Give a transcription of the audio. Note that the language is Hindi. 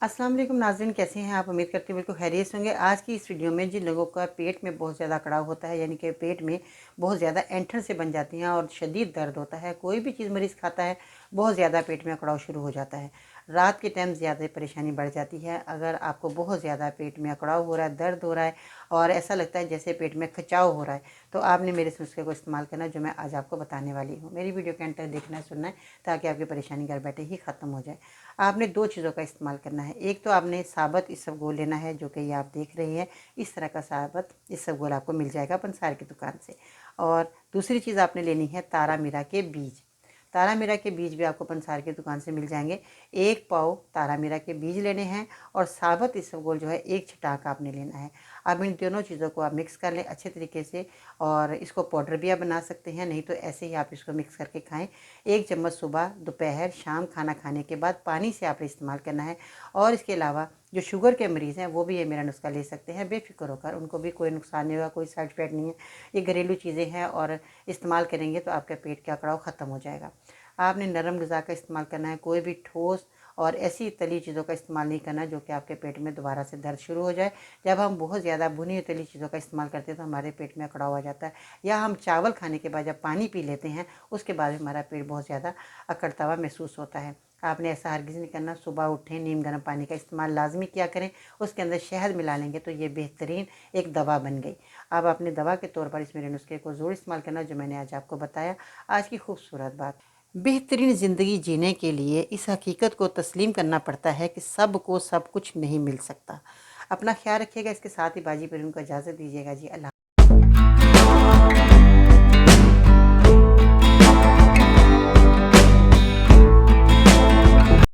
अस्सलाम वालेकुम नाज़रीन, कैसे हैं आप? उम्मीद करती हूँ बिल्कुल खैरियत से होंगे। आज की इस वीडियो में जिन लोगों का पेट में बहुत ज़्यादा कड़ाव होता है, यानी कि पेट में बहुत ज़्यादा ऐंठन से बन जाती हैं और शदीद दर्द होता है, कोई भी चीज़ मरीज़ खाता है बहुत ज़्यादा पेट में कड़ाव शुरू हो जाता है। रात के टाइम ज़्यादा परेशानी बढ़ जाती है। अगर आपको बहुत ज़्यादा पेट में अकड़ाव हो रहा है, दर्द हो रहा है और ऐसा लगता है जैसे पेट में खिंचाव हो रहा है, तो आपने मेरे इस नुस्खे को इस्तेमाल करना है जो मैं आज आपको बताने वाली हूँ। मेरी वीडियो के अंत तक देखना है, सुनना है, ताकि आपकी परेशानी घर बैठे ही ख़त्म हो जाए। आपने दो चीज़ों का इस्तेमाल करना है। एक तो आपने साबुत इसबगोल लेना है, जो कि ये आप देख रही हैं। इस तरह का साबुत इसबगोल आपको मिल जाएगा पंसार की दुकान से। और दूसरी चीज़ आपने लेनी है तारा मीरा के बीज। तारा मीरा के बीज भी आपको पंसार की दुकान से मिल जाएंगे। 1 पाव तारा मीरा के बीज लेने हैं और साबुत इसबगोल जो है 1 छटाक आपने लेना है। अब इन दोनों चीज़ों को आप मिक्स कर लें अच्छे तरीके से, और इसको पाउडर भी आप बना सकते हैं, नहीं तो ऐसे ही आप इसको मिक्स करके खाएं। 1 चम्मच सुबह, दोपहर, शाम खाना खाने के बाद पानी से आपने इस्तेमाल करना है। और इसके अलावा जो शुगर के मरीज़ हैं वो भी ये मेरा नुस्खा ले सकते हैं, बेफिक्र होकर। उनको भी कोई नुकसान नहीं होगा, कोई साइड इफेक्ट नहीं है। ये घरेलू चीज़ें हैं और इस्तेमाल करेंगे तो आपके पेट का अकड़ाव ख़त्म हो जाएगा। आपने नरम ग़िज़ा का इस्तेमाल करना है, कोई भी ठोस और ऐसी तली चीज़ों का इस्तेमाल नहीं करना जो कि आपके पेट में दोबारा से दर्द शुरू हो जाए। जब हम बहुत ज़्यादा भुनी हुई तली चीज़ों का इस्तेमाल करते हैं तो हमारे पेट में अकड़ाव आ जाता है, या हम चावल खाने के बाद जब पानी पी लेते हैं उसके बाद भी हमारा पेट बहुत ज़्यादा अकड़ता हुआ महसूस होता है। आपने ऐसा हरगिज़ नहीं करना। सुबह उठें, नीम गर्म पानी का इस्तेमाल लाजमी किया करें, उसके अंदर शहद मिला लेंगे तो ये बेहतरीन एक दवा बन गई। अब अपने दवा के तौर पर इस मेरे नुस्खे को ज़रूर इस्तेमाल करना जो मैंने आज आपको बताया। आज की खूबसूरत बात, बेहतरीन ज़िंदगी जीने के लिए इस हकीकत को तस्लीम करना पड़ता है कि सबको सब कुछ नहीं मिल सकता। अपना ख्याल रखिएगा। इसके साथ ही बाजी पर उनको इजाज़त दीजिएगा जी। अल्लाह।